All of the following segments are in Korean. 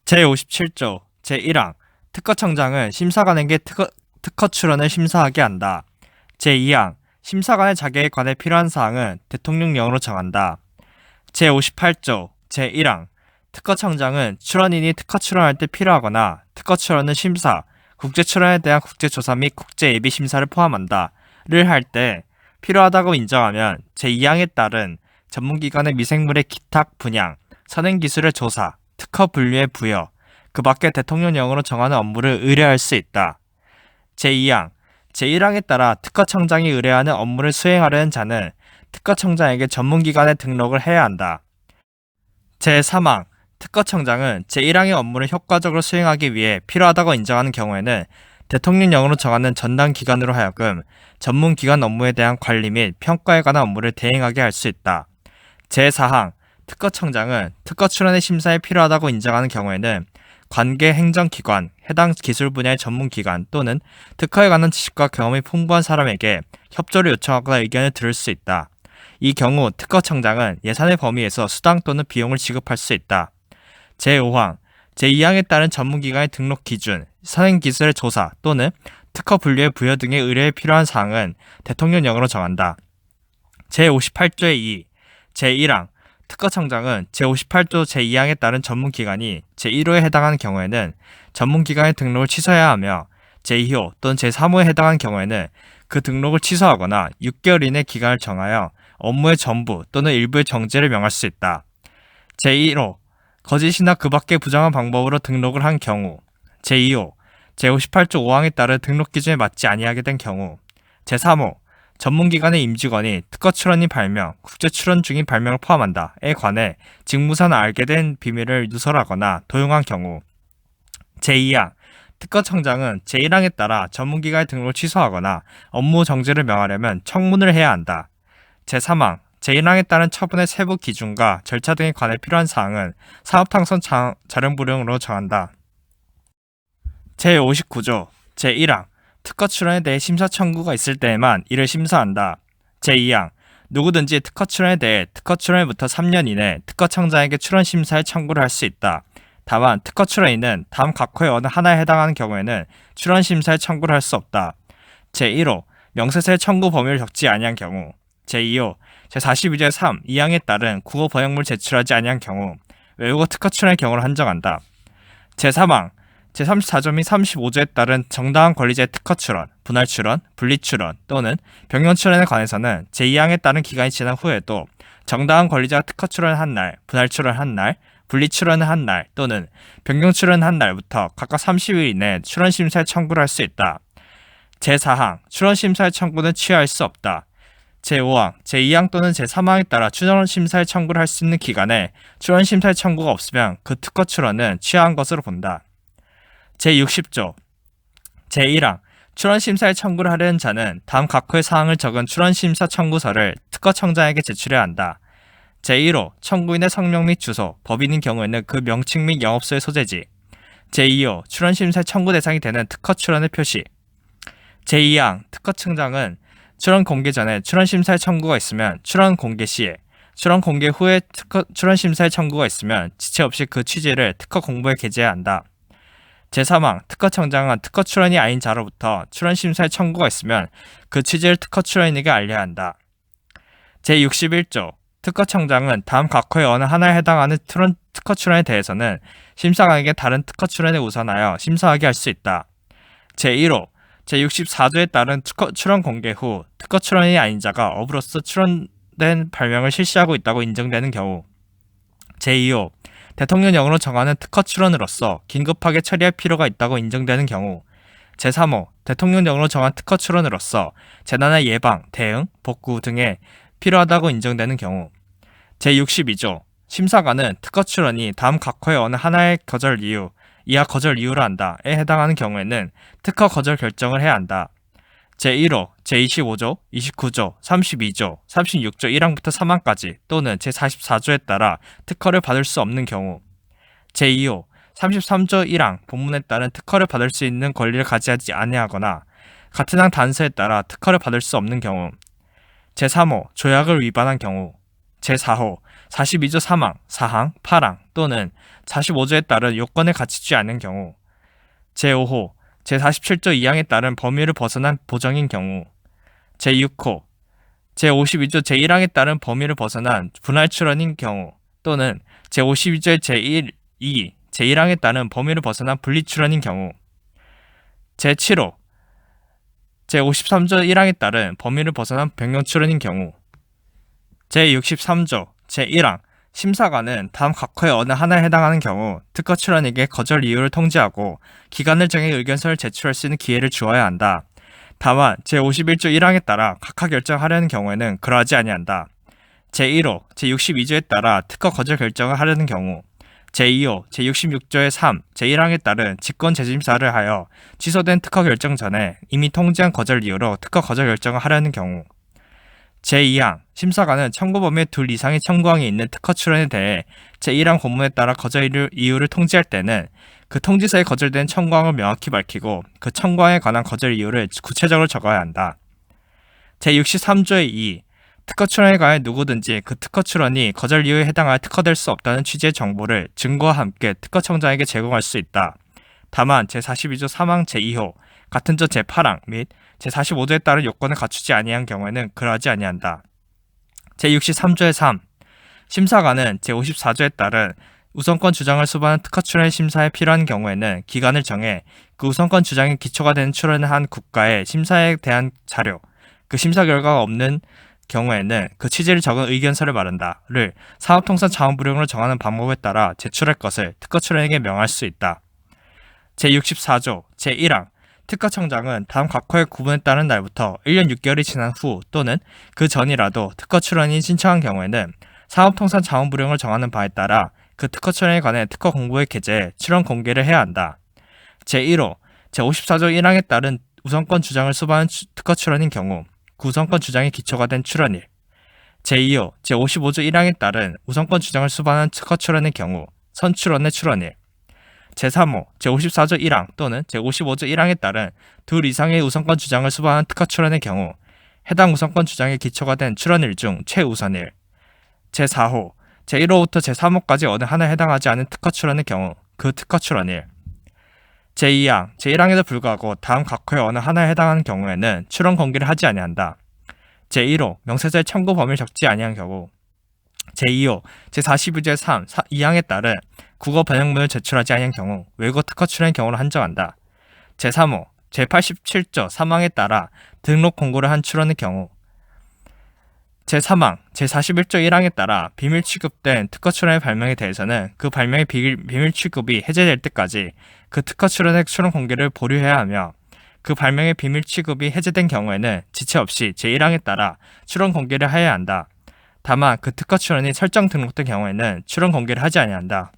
제57조 제1항 특허청장은 심사관에게 특허 출원을 심사하게 한다. 제2항 심사관의 자격에 관해 필요한 사항은 대통령령으로 정한다. 제58조 제1항 특허청장은 출원인이 특허 출원할 때 필요하거나 특허 출원은 심사, 국제 출원에 대한 국제조사 및 국제예비 심사를 포함한다를 할 때 필요하다고 인정하면 제2항에 따른 전문기관의 미생물의 기탁 분양, 선행기술의 조사, 특허 분류의 부여, 그 밖에 대통령령으로 정하는 업무를 의뢰할 수 있다. 제2항 제1항에 따라 특허청장이 의뢰하는 업무를 수행하려는 자는 특허청장에게 전문기관에 등록을 해야 한다. 제3항 특허청장은 제1항의 업무를 효과적으로 수행하기 위해 필요하다고 인정하는 경우에는 대통령령으로 정하는 전담기관으로 하여금 전문기관 업무에 대한 관리 및 평가에 관한 업무를 대행하게 할 수 있다. 제4항 특허청장은 특허 출원의 심사에 필요하다고 인정하는 경우에는 관계 행정기관, 해당 기술 분야의 전문기관 또는 특허에 관한 지식과 경험이 풍부한 사람에게 협조를 요청하거나 의견을 들을 수 있다. 이 경우 특허청장은 예산의 범위에서 수당 또는 비용을 지급할 수 있다. 제5항 제2항에 따른 전문기관의 등록 기준, 선행기술의 조사 또는 특허 분류의 부여 등의 의뢰에 필요한 사항은 대통령령으로 정한다. 제58조의 2 제1항 특허청장은 제58조 제2항에 따른 전문기관이 제1호에 해당하는 경우에는 전문기관의 등록을 취소해야 하며 제2호 또는 제3호에 해당하는 경우에는 그 등록을 취소하거나 6개월 이내 기간을 정하여 업무의 전부 또는 일부의 정지를 명할 수 있다. 제1호 거짓이나 그 밖의 부정한 방법으로 등록을 한 경우, 제2호 제58조 5항에 따른 등록 기준에 맞지 아니하게 된 경우, 제3호 전문기관의 임직원이 특허 출원인 발명, 국제 출원 중인 발명을 포함한다에 관해 직무상 알게 된 비밀을 누설하거나 도용한 경우, 제2항 특허청장은 제1항에 따라 전문기관의 등록을 취소하거나 업무 정지를 명하려면 청문을 해야 한다. 제3항 제1항에 따른 처분의 세부 기준과 절차 등에 관해 필요한 사항은 산업탕선 자령부령으로 정한다. 제59조 제1항 특허 출원에 대해 심사 청구가 있을 때에만 이를 심사한다. 제2항 누구든지 특허 출원에 대해 특허 출원일부터 3년 이내 특허청장에게 출원 심사에 청구를 할 수 있다. 다만 특허 출원인은 다음 각호의 어느 하나에 해당하는 경우에는 출원 심사에 청구를 할 수 없다. 제1호 명세서의 청구 범위를 적지 아니한 경우, 제2호 제42조의 3, 2항에 따른 국어 번역물 제출하지 아니한 경우, 외국어 특허 출원의 경우를 한정한다. 제3항 제34조 및 35조에 따른 정당한 권리자의 특허 출원, 분할 출원, 분리 출원 또는 변경 출원에 관해서는 제2항에 따른 기간이 지난 후에도 정당한 권리자가 특허 출원한 날, 분할 출원한 날, 분리 출원한 날 또는 변경 출원한 날부터 각각 30일 이내 출원 심사에 청구를 할 수 있다. 제4항 출원 심사에 청구는 취하할 수 없다. 제5항, 제2항 또는 제3항에 따라 출원 심사에 청구를 할 수 있는 기간에 출원 심사에 청구가 없으면 그 특허 출원은 취하한 것으로 본다. 제60조 제1항 출원심사에 청구를 하려는 자는 다음 각호의 사항을 적은 출원심사 청구서를 특허청장에게 제출해야 한다. 제1호 청구인의 성명 및 주소, 법인인 경우에는 그 명칭 및 영업소의 소재지. 제2호 출원심사 청구 대상이 되는 특허 출원의 표시. 제2항 특허청장은 출원 공개 전에 출원심사에 청구가 있으면 출원 공개 시에, 출원 공개 후에 출원심사에 청구가 있으면 지체 없이 그 취지를 특허 공보에 게재해야 한다. 제3항 특허청장은 특허 출원이 아닌 자로부터 출원 심사에 청구가 있으면 그 취지를 특허 출원인에게 알려야 한다. 제61조 특허청장은 다음 각호의 어느 하나에 해당하는 특허 출원에 대해서는 심사관에게 다른 특허 출원에 우선하여 심사하게 할 수 있다. 제1호 제64조에 따른 특허 출원 공개 후 특허 출원이 아닌 자가 업으로서 출원된 발명을 실시하고 있다고 인정되는 경우, 제2호 대통령령으로 정하는 특허 출원으로서 긴급하게 처리할 필요가 있다고 인정되는 경우, 제3호 대통령령으로 정한 특허 출원으로서 재난의 예방, 대응, 복구 등에 필요하다고 인정되는 경우, 제62조 심사관은 특허 출원이 다음 각호의 어느 하나의 거절 이유, 이하 거절 이유로 한다에 해당하는 경우에는 특허 거절 결정을 해야 한다. 제1호, 제25조, 29조, 32조, 36조 1항부터 3항까지 또는 제44조에 따라 특허를 받을 수 없는 경우, 제2호, 33조 1항 본문에 따른 특허를 받을 수 있는 권리를 가지지 아니하거나 같은 항 단서에 따라 특허를 받을 수 없는 경우, 제3호, 조약을 위반한 경우, 제4호, 42조 3항, 4항, 8항 또는 45조에 따른 요건을 갖추지 않은 경우, 제5호, 제47조 2항에 따른 범위를 벗어난 보정인 경우, 제6호, 제52조 제1항에 따른 범위를 벗어난 분할 출원인 경우 또는 제52조의 제1, 제1항에 따른 범위를 벗어난 분리 출원인 경우, 제7호, 제53조 1항에 따른 범위를 벗어난 변경 출원인 경우, 제63조 제1항 심사관은 다음 각호의 어느 하나에 해당하는 경우 특허 출원에게 거절 이유를 통지하고 기간을 정해 의견서를 제출할 수 있는 기회를 주어야 한다. 다만 제51조 1항에 따라 각하 결정하려는 경우에는 그러하지 아니한다. 제1호, 제62조에 따라 특허 거절 결정을 하려는 경우, 제2호, 제66조의 3, 제1항에 따른 직권 재심사를 하여 취소된 특허 결정 전에 이미 통지한 거절 이유로 특허 거절 결정을 하려는 경우, 제2항 심사관은 청구 범위의 둘 이상의 청구항이 있는 특허 출원에 대해 제1항 본문에 따라 거절 이유를 통지할 때는 그 통지서에 거절된 청구항을 명확히 밝히고 그 청구항에 관한 거절 이유를 구체적으로 적어야 한다. 제63조의 2. 특허 출원에 관해 누구든지 그 특허 출원이 거절 이유에 해당하여 특허될 수 없다는 취지의 정보를 증거와 함께 특허청장에게 제공할 수 있다. 다만 제42조 3항 제2호, 같은 조 제8항 및 제45조에 따른 요건을 갖추지 아니한 경우에는 그러하지 아니한다. 제63조의 3. 심사관은 제54조에 따른 우선권 주장을 수반한 특허 출원 심사에 필요한 경우에는 기간을 정해 그 우선권 주장이 기초가 되는 출원을 한 국가의 심사에 대한 자료, 그 심사 결과가 없는 경우에는 그 취지를 적은 의견서를 마련다를 사업통상 자원부령으로 정하는 방법에 따라 제출할 것을 특허 출원에게 명할 수 있다. 제64조 제1항 특허청장은 다음 각호의 구분에 따른 날부터 1년 6개월이 지난 후 또는 그 전이라도 특허 출원이 신청한 경우에는 사업통상 자원부령을 정하는 바에 따라 그 특허 출원에 관해 특허 공고에 게재해 출원 공개를 해야 한다. 제1호, 제54조 1항에 따른 우선권 주장을 수반한 특허 출원인 경우 그 우선권 주장이 기초가 된 출원일. 제2호, 제55조 1항에 따른 우선권 주장을 수반한 특허 출원의 경우 선출원의 출원일. 제3호, 제54조 1항 또는 제55조 1항에 따른 둘 이상의 우선권 주장을 수반한 특허 출원의 경우 해당 우선권 주장의 기초가 된 출원일 중 최우선일. 제4호, 제1호부터 제3호까지 어느 하나에 해당하지 않은 특허 출원의 경우 그 특허 출원일. 제2항, 제1항에도 불구하고 다음 각호의 어느 하나에 해당하는 경우에는 출원 공개를 하지 아니한다. 제1호, 명세서의 청구 범위를 적지 아니한 경우. 제2호, 제42조의 3, 2항에 따른 국어 번역문을 제출하지 아니한 경우 외국어 특허 출원의 경우로 한정한다. 제3호, 제87조 3항에 따라 등록 공고를 한 출원의 경우. 제3항, 제41조 1항에 따라 비밀 취급된 특허 출원의 발명에 대해서는 그 발명의 비밀 취급이 해제될 때까지 그 특허 출원의 출원 공개를 보류해야 하며 그 발명의 비밀 취급이 해제된 경우에는 지체 없이 제1항에 따라 출원 공개를 해야 한다. 다만 그 특허 출원이 설정 등록된 경우에는 출원 공개를 하지 아니한다.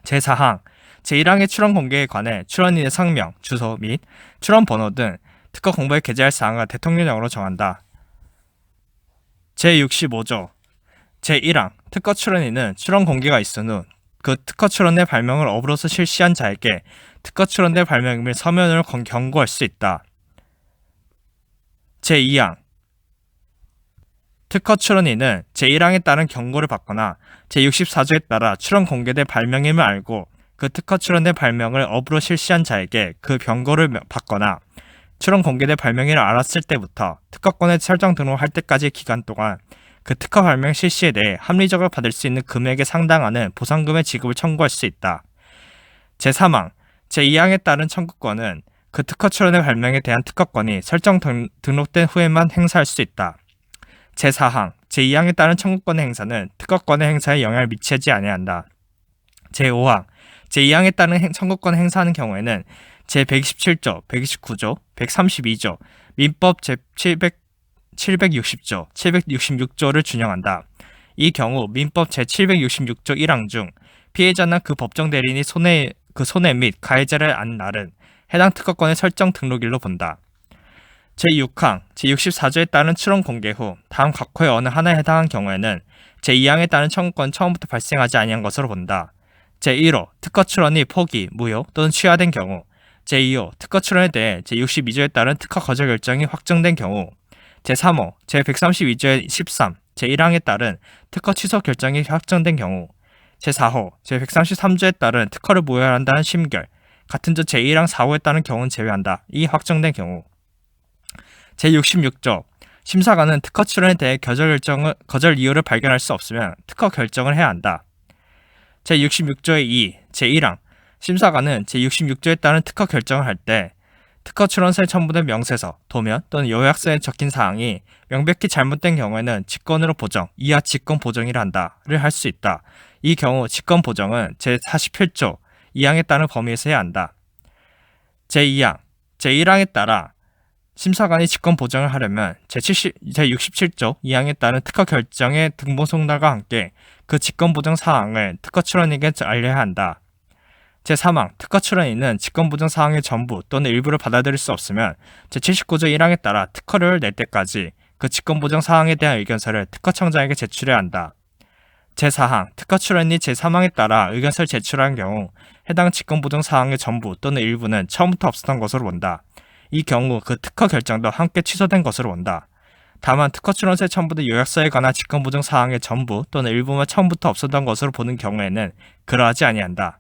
제4항, 제1항의 출원 공개에 관해 출원인의 성명, 주소 및 출원 번호 등 특허 공고에 게재할 사항을 대통령령으로 정한다. 제65조 제1항 특허 출원인은 출원 공개가 있은 후 그 특허 출원의 발명을 업으로서 실시한 자에게 특허 출원의 발명임을 서면으로 경고할 수 있다. 제2항 특허 출원인은 제1항에 따른 경고를 받거나 제64조에 따라 출원 공개된 발명임을 알고 그 특허 출원의 발명을 업으로 실시한 자에게 그 경고를 받거나 출원 공개된 발명일을 알았을 때부터 특허권에 설정 등록할 때까지의 기간 동안 그 특허 발명 실시에 대해 합리적으로 받을 수 있는 금액에 상당하는 보상금의 지급을 청구할 수 있다. 제3항, 제2항에 따른 청구권은 그 특허 출원의 발명에 대한 특허권이 설정 등록된 후에만 행사할 수 있다. 제4항, 제2항에 따른 청구권의 행사는 특허권의 행사에 영향을 미치지 아니한다. 제5항, 제2항에 따른 청구권 행사하는 경우에는 제127조, 129조, 132조, 민법 제760조, 766조를 준용한다. 이 경우 민법 제766조 1항 중 피해자나 그 법정 대리인이 손해 및 가해자를 안 날은 해당 특허권의 설정 등록일로 본다. 제6항, 제64조에 따른 출원 공개 후 다음 각호의 어느 하나에 해당한 경우에는 제2항에 따른 청구권 처음부터 발생하지 아니한 것으로 본다. 제1호, 특허 출원이 포기, 무효 또는 취하된 경우. 제2호, 특허 출원에 대해 제62조에 따른 특허 거절 결정이 확정된 경우. 제3호, 제132조의 13, 제1항에 따른 특허 취소 결정이 확정된 경우, 제4호, 제133조에 따른 특허를 무효한다는 심결, 같은 조 제1항 4호에 따른 경우는 제외한다. 이 확정된 경우. 제66조, 심사관은 특허 출원에 대해 거절 이유를 발견할 수 없으면 특허 결정을 해야 한다. 제66조의 2, 제1항, 심사관은 제66조에 따른 특허 결정을 할 때 특허 출원서에 첨부된 명세서, 도면 또는 요약서에 적힌 사항이 명백히 잘못된 경우에는 직권으로 보정, 이하 직권 보정이라 한다를 할 수 있다. 이 경우 직권 보정은 제47조 2항에 따른 범위에서 해야 한다. 제2항, 제1항에 따라 심사관이 직권 보정을 하려면 제67조 2항에 따른 특허 결정의 등본 송달과 함께 그 직권 보정 사항을 특허 출원인에게 알려야 한다. 제3항, 특허 출원인은 직권 보정 사항의 전부 또는 일부를 받아들일 수 없으면 제79조 1항에 따라 특허를 낼 때까지 그 직권 보정 사항에 대한 의견서를 특허청장에게 제출해야 한다. 제4항, 특허 출원인이 제3항에 따라 의견서를 제출한 경우 해당 직권 보정 사항의 전부 또는 일부는 처음부터 없었던 것으로 본다. 이 경우 그 특허 결정도 함께 취소된 것으로 본다. 다만 특허 출원서에 첨부된 요약서에 관한 직권 보정 사항의 전부 또는 일부만 처음부터 없었던 것으로 보는 경우에는 그러하지 아니한다.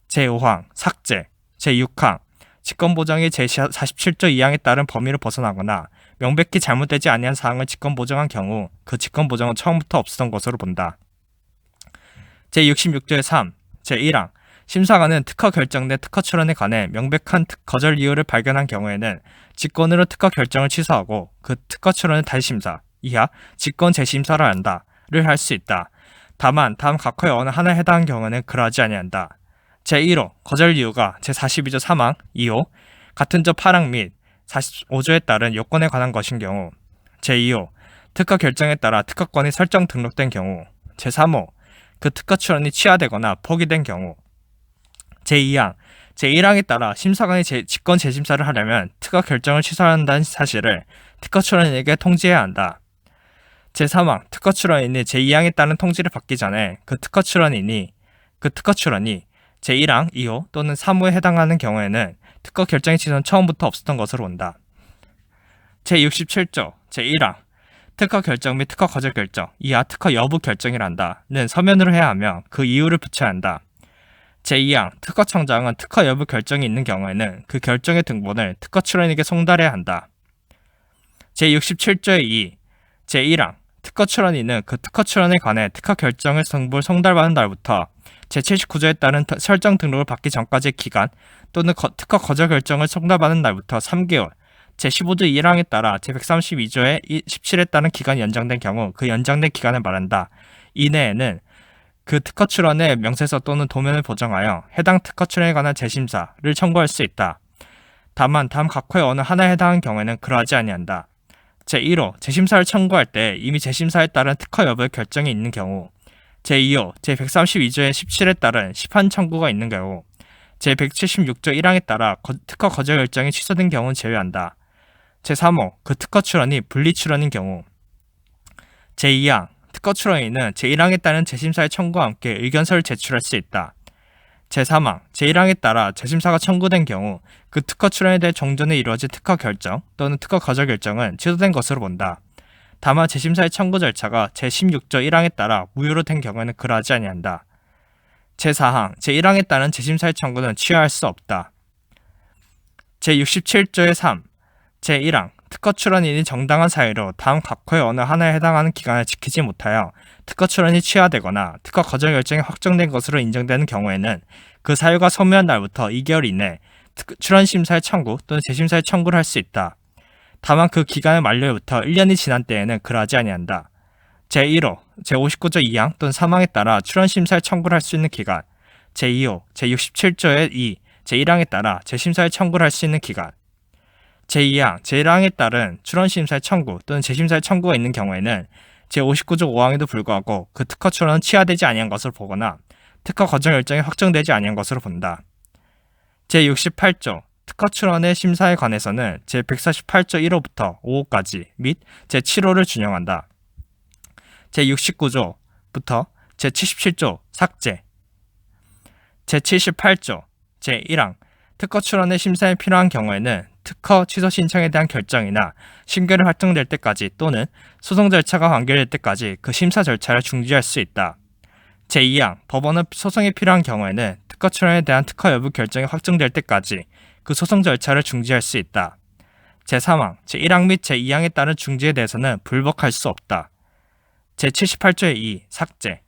제5항, 삭제, 제6항, 직권보정이 제47조 2항에 따른 범위를 벗어나거나 명백히 잘못되지 아니한 사항을 직권보정한 경우 그 직권보정은 처음부터 없었던 것으로 본다. 제66조의 3, 제1항, 심사관은 특허 결정된 특허 출원에 관해 명백한 거절 이유를 발견한 경우에는 직권으로 특허 결정을 취소하고 그 특허 출원을 다시 심사, 이하 직권 재심사를 한다를 할 수 있다. 다만 다음 각호의 어느 하나에 해당하는 경우는 그러하지 아니한다. 제1호, 거절 이유가 제42조 3항, 2호, 같은 조 8항 및 45조에 따른 요건에 관한 것인 경우, 제2호, 특허 결정에 따라 특허권이 설정 등록된 경우, 제3호, 그 특허 출원이 취하되거나 포기된 경우, 제2항, 제1항에 따라 심사관이 직권 재심사를 하려면 특허 결정을 취소한다는 사실을 특허 출원인에게 통지해야 한다. 제3항, 특허 출원인이 제2항에 따른 통지를 받기 전에 그 특허 출원이 제1항, 2호 또는 3호에 해당하는 경우에는 특허 결정의 취소는 처음부터 없었던 것으로 본다. 제67조, 제1항, 특허 결정 및 특허 거절 결정, 이하 특허 여부 결정이란다는 서면으로 해야 하며 그 이유를 붙여야 한다. 제2항, 특허청장은 특허 여부 결정이 있는 경우에는 그 결정의 등본을 특허 출원인에게 송달해야 한다. 제67조의 2, 제1항, 특허 출원인은 그 특허 출원에 관해 특허 결정을 등본 송달받은 날부터 제79조에 따른 설정 등록을 받기 전까지의 기간 또는 특허 거절 결정을 송달받은 날부터 3개월, 제15조 1항에 따라 제132조의 17에 따른 기간이 연장된 경우 그 연장된 기간을 말한다. 이내에는 그 특허 출원의 명세서 또는 도면을 보정하여 해당 특허 출원에 관한 재심사를 청구할 수 있다. 다만 다음 각호의 어느 하나에 해당하는 경우에는 그러하지 아니한다. 제1호, 재심사를 청구할 때 이미 재심사에 따른 특허 여부의 결정이 있는 경우, 제2호, 제132조의 17에 따른 시판 청구가 있는 경우, 제176조 1항에 따라 특허 거절 결정이 취소된 경우는 제외한다. 제3호, 그 특허 출원이 분리 출원인 경우, 제2항, 특허 출원인은 제1항에 따른 재심사의 청구와 함께 의견서를 제출할 수 있다. 제3항, 제1항에 따라 재심사가 청구된 경우 그 특허 출원에 대해 종전에 이루어진 특허 결정 또는 특허 거절 결정은 취소된 것으로 본다. 다만 재심사의 청구 절차가 제16조 1항에 따라 무효로 된 경우에는 그러하지 아니한다. 제4항, 제1항에 따른 재심사의 청구는 취하할 수 없다. 제67조의 3, 제1항, 특허 출원인이 정당한 사유로 다음 각호의 어느 하나에 해당하는 기간을 지키지 못하여 특허 출원이 취하되거나 특허 거절 결정이 확정된 것으로 인정되는 경우에는 그 사유가 소멸한 날부터 2개월 이내 출원 심사의 청구 또는 재심사의 청구를 할 수 있다. 다만 그 기간의 만료부터 1년이 지난 때에는 그러하지 아니한다. 제1호, 제59조 2항 또는 3항에 따라 출원 심사의 청구를 할 수 있는 기간, 제2호, 제67조의 2, 제1항에 따라 재심사의 청구를 할 수 있는 기간, 제2항, 제1항에 따른 출원 심사의 청구 또는 재심사의 청구가 있는 경우에는 제59조 5항에도 불구하고 그 특허 출원은 취하되지 아니한 것으로 보거나 특허 거절 결정이 확정되지 아니한 것으로 본다. 제68조, 특허 출원의 심사에 관해서는 제148조 1호부터 5호까지 및 제7호를 준용한다. 제69조부터 제77조 삭제, 제78조 제1항, 특허 출원의 심사에 필요한 경우에는 특허 취소 신청에 대한 결정이나 신규로 확정될 때까지 또는 소송 절차가 완결될 때까지 그 심사 절차를 중지할 수 있다. 제2항 법원은 소송이 필요한 경우에는 특허 출원에 대한 특허 여부 결정이 확정될 때까지 그 소송 절차를 중지할 수 있다. 제3항, 제1항 및 제2항에 따른 중지에 대해서는 불복할 수 없다. 제78조의 2. 삭제